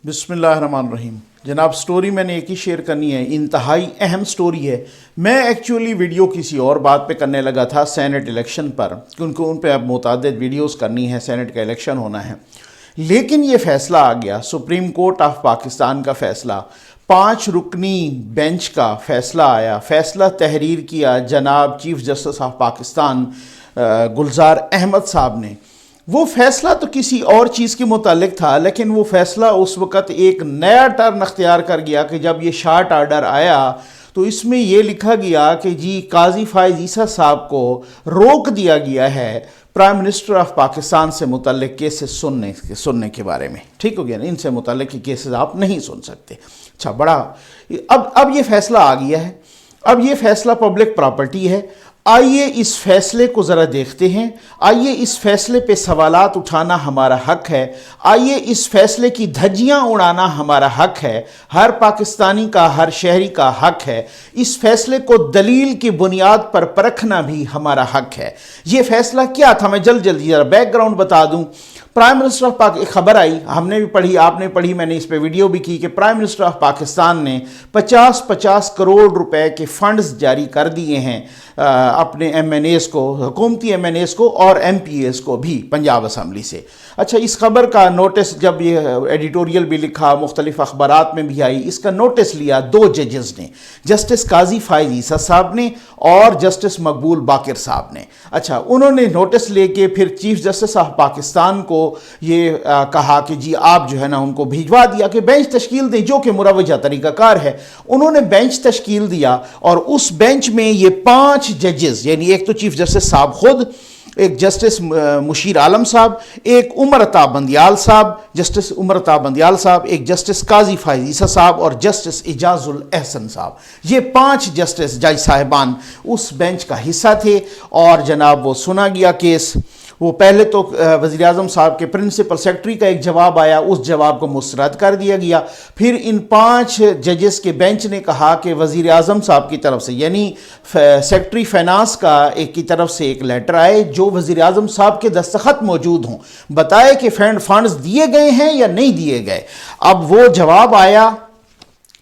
بسم اللہ الرحمن الرحیم۔ جناب سٹوری میں نے ایک ہی شیئر کرنی ہے، انتہائی اہم سٹوری ہے۔ میں ایکچولی ویڈیو کسی اور بات پہ کرنے لگا تھا، سینٹ الیکشن پر، کیونکہ ان پہ اب متعدد ویڈیوز کرنی ہے، سینٹ کا الیکشن ہونا ہے۔ لیکن یہ فیصلہ آ گیا، سپریم کورٹ آف پاکستان کا فیصلہ، 5 رکنی بینچ کا فیصلہ آیا، فیصلہ تحریر کیا جناب chief justice of Pakistan Gulzar Ahmed صاحب نے۔ وہ فیصلہ تو کسی اور چیز کے متعلق تھا، لیکن وہ فیصلہ اس وقت ایک نیا ٹرن اختیار کر گیا کہ جب یہ شارٹ آرڈر آیا تو اس میں یہ لکھا گیا کہ جی قاضی فائز عیسیٰ صاحب کو روک دیا گیا ہے پرائم منسٹر آف پاکستان سے متعلق کیسز سننے کے بارے میں۔ ٹھیک ہو گیا نا، ان سے متعلق کیسز آپ نہیں سن سکتے۔ اچھا، بڑا اب یہ فیصلہ آ گیا ہے، اب یہ فیصلہ پبلک پراپرٹی ہے۔ آئیے اس فیصلے کو ذرا دیکھتے ہیں، آئیے اس فیصلے پہ سوالات اٹھانا ہمارا حق ہے، آئیے اس فیصلے کی دھجیاں اڑانا ہمارا حق ہے، ہر پاکستانی کا، ہر شہری کا حق ہے۔ اس فیصلے کو دلیل کی بنیاد پر پرکھنا بھی ہمارا حق ہے۔ یہ فیصلہ کیا تھا، میں جلدی ذرا بیک گراؤنڈ بتا دوں۔ پرائم منسٹر آف پاکستان، ایک خبر آئی، ہم نے بھی پڑھی، آپ نے پڑھی، میں نے اس پہ ویڈیو بھی کی، کہ پرائم منسٹر آف پاکستان نے 50 کروڑ روپے کے فنڈز جاری کر دیے ہیں اپنے ایم این ایز کو، حکومتی ایم این ایز کو اور ایم پی ایز کو بھی پنجاب اسمبلی سے۔ اچھا، اس خبر کا نوٹس جب یہ ایڈیٹوریل بھی لکھا، مختلف اخبارات میں بھی آئی، اس کا نوٹس لیا 2 ججز نے، جسٹس قاضی فائز عیسیٰ صاحب نے اور جسٹس مقبول باقر صاحب نے۔ اچھا، انہوں نے نوٹس لے کے پھر چیف جسٹس آف پاکستان کو یہ کہا کہ جی آپ جو ہے نا ان کو بھیجوا دیا کہ بینچ تشکیل دیں، جو کہ مروجہ طریقہ کار ہے۔ انہوں نے بینچ تشکیل دیا اور اس بینچ میں یہ 5 ججز، یعنی ایک تو چیف جسٹس صاحب خود، ایک جسٹس مشیر عالم صاحب، ایک عمر عطا بندیال صاحب، جسٹس عمر عطا بندیال صاحب، ایک جسٹس قاضی فائز عیسیٰ صاحب اور جسٹس اعجاز الاحسن صاحب۔ یہ 5 جسٹس جج صاحبان اس بینچ کا حصہ تھے اور جناب وہ سنا گیا کیس۔ وہ پہلے تو وزیر اعظم صاحب کے پرنسپل سیکرٹری کا ایک جواب آیا، اس جواب کو مسترد کر دیا گیا۔ پھر ان 5 ججز کے بینچ نے کہا کہ وزیر اعظم صاحب کی طرف سے، یعنی سیکرٹری فائنانس کا ایک کی طرف سے ایک لیٹر آئے جو وزیر اعظم صاحب کے دستخط موجود ہوں، بتائے کہ فنڈز دیے گئے ہیں یا نہیں دیے گئے۔ اب وہ جواب آیا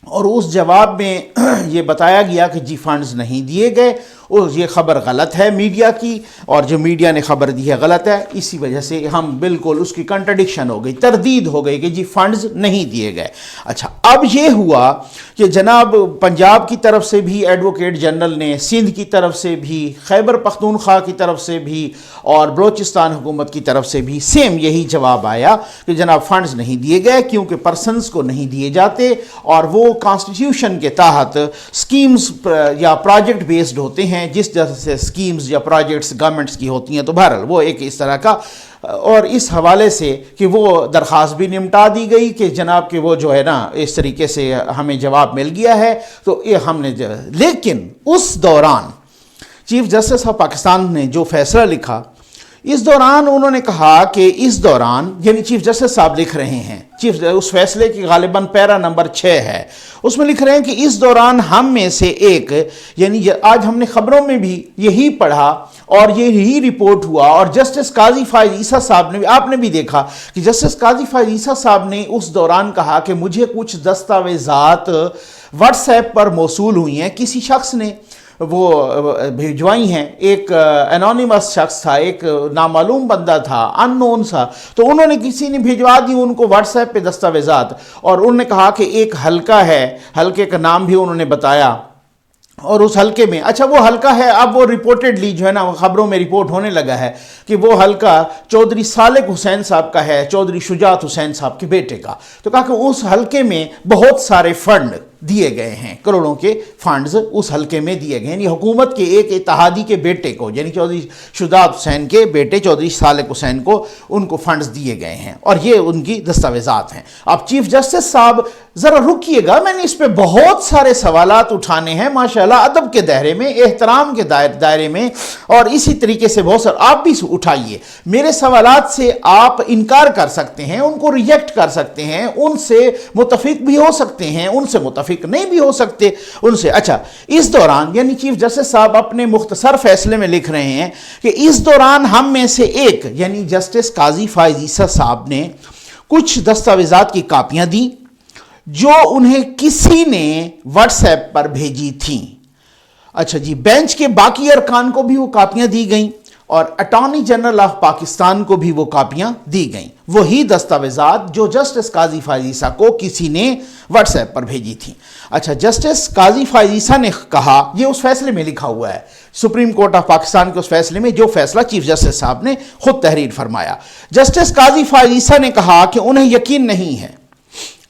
اور اس جواب میں یہ بتایا گیا کہ جی فنڈز نہیں دیے گئے، اور یہ خبر غلط ہے میڈیا کی، اور جو میڈیا نے خبر دی ہے غلط ہے۔ اسی وجہ سے ہم بالکل اس کی کنٹرڈکشن ہو گئی، تردید ہو گئی کہ جی فنڈز نہیں دیے گئے۔ اچھا، اب یہ ہوا کہ جناب پنجاب کی طرف سے بھی ایڈوکیٹ جنرل نے، سندھ کی طرف سے بھی، خیبر پختونخوا کی طرف سے بھی اور بلوچستان حکومت کی طرف سے بھی سیم یہی جواب آیا کہ جناب فنڈز نہیں دیے گئے کیونکہ پرسنز کو نہیں دیے جاتے، اور وہ کانسٹیٹیوشن کے تحت سکیمز یا پروجیکٹ بیسڈ ہوتے ہیں، جس جیسے سے سکیمز یا پروجیکٹس گورنمنٹس کی ہوتی ہیں، تو بہرحال وہ ایک اس طرح کا، اور اس حوالے سے کہ وہ درخواست بھی نمٹا دی گئی کہ جناب کہ وہ جو ہے نا اس طریقے سے ہمیں جواب مل گیا ہے، تو یہ ہم نے لیکن اس دوران چیف جسٹس آف پاکستان نے جو فیصلہ لکھا، اس دوران انہوں نے کہا کہ اس دوران، یعنی چیف جسٹس صاحب لکھ رہے ہیں، اس فیصلے کی غالباً پیرا نمبر 6 ہے، اس میں لکھ رہے ہیں کہ اس دوران ہم میں سے ایک، یعنی آج ہم نے خبروں میں بھی یہی پڑھا اور یہی رپورٹ ہوا، اور جسٹس قاضی فائز عیسیٰ صاحب نے، آپ نے بھی دیکھا کہ جسٹس قاضی فائز عیسیٰ صاحب نے اس دوران کہا کہ مجھے کچھ دستاویزات واٹس ایپ پر موصول ہوئی ہیں، کسی شخص نے وہ بھیجوائی ہیں، ایک انونیمس شخص تھا، ایک نامعلوم بندہ تھا، ان نون سا، تو انہوں نے کسی نے بھیجوا دی ان کو واٹس ایپ پہ دستاویزات، اور انہوں نے کہا کہ ایک حلقہ ہے، حلقے کا نام بھی انہوں نے بتایا، اور اس حلقے میں، اچھا وہ حلقہ ہے، اب وہ ریپورٹڈلی جو ہے نا خبروں میں رپورٹ ہونے لگا ہے کہ وہ حلقہ چودھری صالح حسین صاحب کا ہے، چودھری شجاعت حسین صاحب کے بیٹے کا، تو کہا کہ اس حلقے میں بہت سارے فنڈ دیے گئے ہیں، کروڑوں کے فنڈز اس حلقے میں دیے گئے ہیں، یعنی حکومت کے ایک اتحادی کے بیٹے کو، یعنی چودھری شجاعت حسین کے بیٹے چودھری صالح حسین کو ان کو فنڈز دیے گئے ہیں، اور یہ ان کی دستاویزات ہیں۔ اب چیف جسٹس صاحب ذرا رکیے گا، میں نے اس پہ بہت سارے سوالات اٹھانے ہیں، ماشاءاللہ ادب کے دائرے میں، احترام کے دائرے میں، اور اسی طریقے سے بہت سارے آپ بھی اٹھائیے۔ میرے سوالات سے آپ انکار کر سکتے ہیں، ان کو ریجیکٹ کر سکتے ہیں، ان سے متفق بھی ہو سکتے ہیں، ان سے متفق نہیں بھی ہو سکتے ان سے۔ اچھا، اس دوران یعنی چیف جسٹس صاحب اپنے مختصر فیصلے میں لکھ رہے ہیں کہ اس دوران ہم میں سے ایک، یعنی جسٹس قاضی فائز عیسیٰ صاحب نے کچھ دستاویزات کی کاپیاں دیں جو انہیں کسی نے واٹس ایپ پر بھیجی تھیں. اچھا جی، بینچ کے باقی ارکان کو بھی وہ کاپیاں دی گئیں اور اٹارنی جنرل آف پاکستان کو بھی وہ کاپیاں دی گئیں، وہی دستاویزات جو جسٹس قاضی فائز عیسیٰ کو کسی نے واٹس ایپ پر بھیجی تھیں. اچھا، جسٹس قاضی فائز عیسیٰ نے کہا، یہ اس فیصلے میں لکھا ہوا ہے، سپریم کورٹ آف پاکستان کے اس فیصلے میں جو فیصلہ چیف جسٹس صاحب نے خود تحریر فرمایا. جسٹس قاضی فائز عیسیٰ نے کہا کہ انہیں یقین نہیں ہے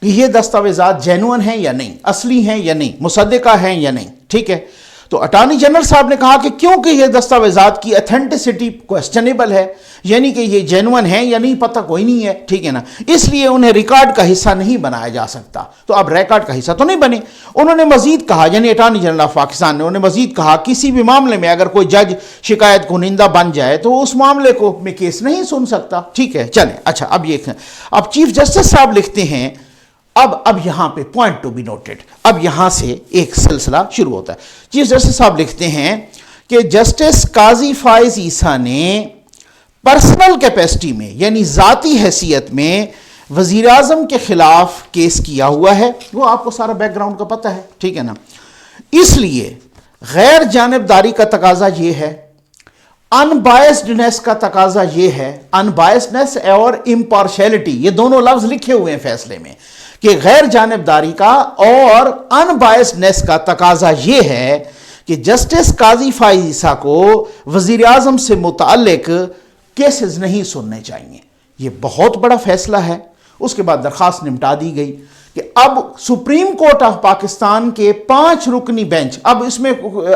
کہ یہ دستاویزات جینوئن ہیں یا نہیں، اصلی ہیں یا نہیں، مصدقہ ہیں یا نہیں. ٹھیک ہے، تو اٹارنی جنرل صاحب نے کہا کہ کیونکہ یہ دستاویزات کی اتھینٹسٹی کوسچنیبل ہے، یعنی کہ یہ جینوئن ہیں یا نہیں پتہ کوئی نہیں ہے، ٹھیک ہے نا، اس لیے انہیں ریکارڈ کا حصہ نہیں بنایا جا سکتا. تو اب ریکارڈ کا حصہ تو نہیں بنے. انہوں نے مزید کہا، یعنی اٹارنی جنرل آف پاکستان نے، انہوں نے مزید کہا کسی بھی معاملے میں اگر کوئی جج شکایت کنندہ بن جائے تو اس معاملے کو میں کیس نہیں سن سکتا. ٹھیک ہے، چلیں. اچھا، اب چیف جسٹس صاحب لکھتے ہیں، اب یہاں پہ پوائنٹ ٹو بی نوٹڈ، اب یہاں سے ایک سلسلہ شروع ہوتا ہے. چیف جسٹس صاحب لکھتے ہیں کہ جسٹس قاضی فائز عیسیٰ نے پرسنل کیپیسٹی میں، یعنی ذاتی حیثیت میں وزیر اعظم کے خلاف کیس کیا ہوا ہے. وہ آپ کو سارا بیک گراؤنڈ کا پتہ ہے، ٹھیک ہے نا. اس لیے غیر جانبداری کا تقاضا یہ ہے، انبائسڈنس کا تقاضا یہ ہے، انبائسڈنس اور امپارشیلٹی، یہ دونوں لفظ لکھے ہوئے ہیں فیصلے میں، کہ غیر جانبداری کا اور انبائسڈنس کا تقاضا یہ ہے کہ جسٹس قاضی فائز عیسیٰ کو وزیر اعظم سے متعلق کیسز نہیں سننے چاہیے. یہ بہت بڑا فیصلہ ہے. اس کے بعد درخواست نمٹا دی گئی کہ اب سپریم کورٹ آف پاکستان کے 5 رکنی بینچ، اب اس میں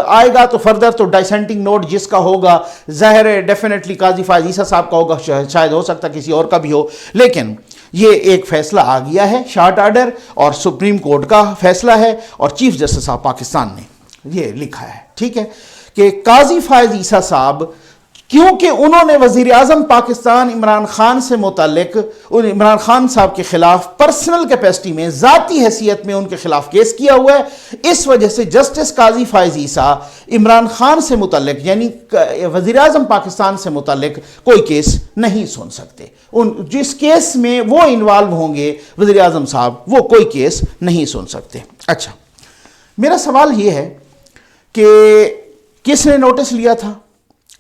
آئے گا تو فردر تو ڈائسینٹنگ نوٹ جس کا ہوگا ظاہر ہے ڈیفینیٹلی قاضی فائز عیسیٰ صاحب کا ہوگا، شاید ہو سکتا کسی اور کا بھی ہو، لیکن یہ ایک فیصلہ آ گیا ہے شارٹ آرڈر اور سپریم کورٹ کا فیصلہ ہے اور چیف جسٹس آف پاکستان نے یہ لکھا ہے، ٹھیک ہے، کہ قاضی فائز عیسیٰ صاحب کیونکہ انہوں نے وزیر اعظم پاکستان عمران خان سے متعلق عمران خان صاحب کے خلاف پرسنل کیپیسٹی میں، ذاتی حیثیت میں ان کے خلاف کیس کیا ہوا ہے، اس وجہ سے جسٹس قاضی فائز عیسیٰ عمران خان سے متعلق یعنی وزیر اعظم پاکستان سے متعلق کوئی کیس نہیں سن سکتے. جس کیس میں وہ انوالو ہوں گے وزیر اعظم صاحب، وہ کوئی کیس نہیں سن سکتے. اچھا، میرا سوال یہ ہے کہ کس نے نوٹس لیا تھا؟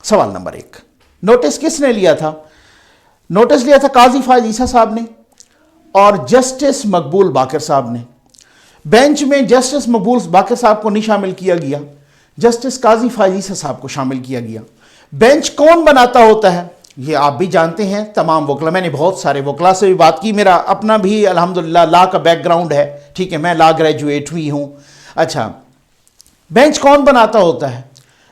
سوال نمبر 1، نوٹس کس نے لیا تھا؟ نوٹس لیا تھا قاضی فائز عیسیٰ صاحب نے اور جسٹس مقبول باقر صاحب نے. بینچ میں جسٹس مقبول باقر صاحب کو نہیں شامل کیا گیا، جسٹس قاضی فائز عیسیٰ صاحب کو شامل کیا گیا. بینچ کون بناتا ہوتا ہے یہ آپ بھی جانتے ہیں، تمام وکلا، میں نے بہت سارے وکلا سے بھی بات کی، میرا اپنا بھی الحمدللہ لا کا بیک گراؤنڈ ہے، ٹھیک ہے، میں لا گریجویٹ ہوئی ہوں. اچھا، بینچ کون بناتا ہوتا ہے؟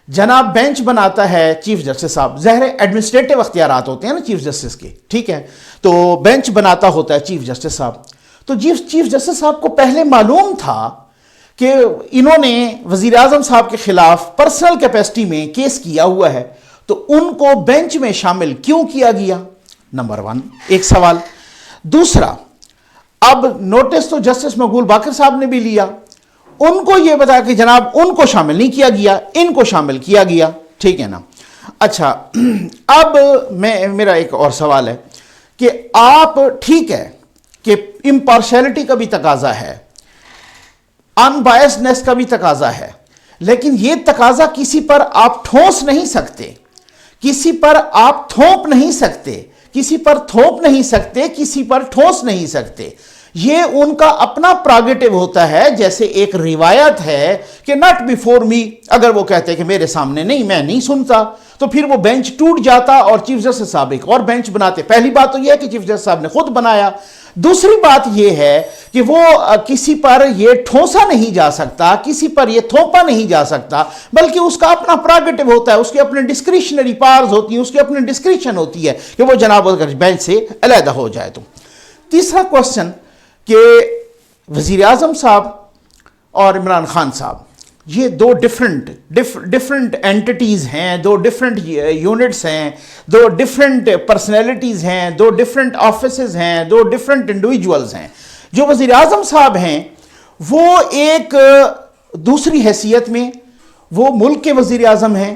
جناب بینچ بناتا ہے چیف جسٹس صاحب. ظاہر ایڈمنسٹریٹو اختیارات ہوتے ہیں نا چیف جسٹس کے، ٹھیک ہے، تو بینچ بناتا ہوتا ہے چیف جسٹس صاحب. تو چیف جسٹس صاحب کو پہلے معلوم تھا کہ انہوں نے وزیر اعظم صاحب کے خلاف پرسنل کیپیسٹی میں کیس کیا ہوا ہے، تو ان کو بینچ میں شامل کیوں کیا گیا؟ نمبر 1 ایک سوال. دوسرا، اب نوٹس تو جسٹس مقبول باقر صاحب نے بھی لیا، ان کو یہ بتا کہ جناب ان کو شامل نہیں کیا گیا، ان کو شامل کیا گیا، ٹھیک ہے نا. اچھا، اب میرا ایک اور سوال ہے کہ آپ، ٹھیک ہے کہ امپارشیلٹی کا بھی تقاضا ہے، انبائسڈنس کا بھی تقاضا ہے، لیکن یہ تقاضا کسی پر آپ ٹھونس نہیں سکتے، کسی پر آپ تھوپ نہیں سکتے، کسی پر تھوپ نہیں سکتے، کسی پر ٹھونس نہیں سکتے. یہ ان کا اپنا پراگیٹو ہوتا ہے. جیسے ایک روایت ہے کہ ناٹ بیفور می، اگر وہ کہتے ہیں کہ میرے سامنے نہیں، میں نہیں سنتا، تو پھر وہ بینچ ٹوٹ جاتا اور چیف جسٹس صاحب ایک اور بینچ بناتے. پہلی بات تو یہ ہے کہ چیف جسٹس صاحب نے خود بنایا. دوسری بات یہ ہے کہ وہ کسی پر یہ ٹھونسا نہیں جا سکتا، کسی پر یہ تھوپا نہیں جا سکتا، بلکہ اس کا اپنا پراگیٹو ہوتا ہے، اس کے اپنے ڈسکریشنری پاورز ہوتی ہیں، اس کی اپنی ڈسکریشن ہوتی ہے کہ وہ جناب اگر بینچ سے علیحدہ ہو جائے تو. تیسرا کوسچن کہ وزیر اعظم صاحب اور عمران خان صاحب یہ دو ڈفرنٹ اینٹیٹیز ہیں، دو ڈفرنٹ یونٹس ہیں، دو ڈفرنٹ پرسنالٹیز ہیں، دو ڈفرنٹ آفیسز ہیں، دو ڈفرنٹ انڈیویجولز ہیں. جو وزیر اعظم صاحب ہیں وہ ایک دوسری حیثیت میں وہ ملک کے وزیر اعظم ہیں،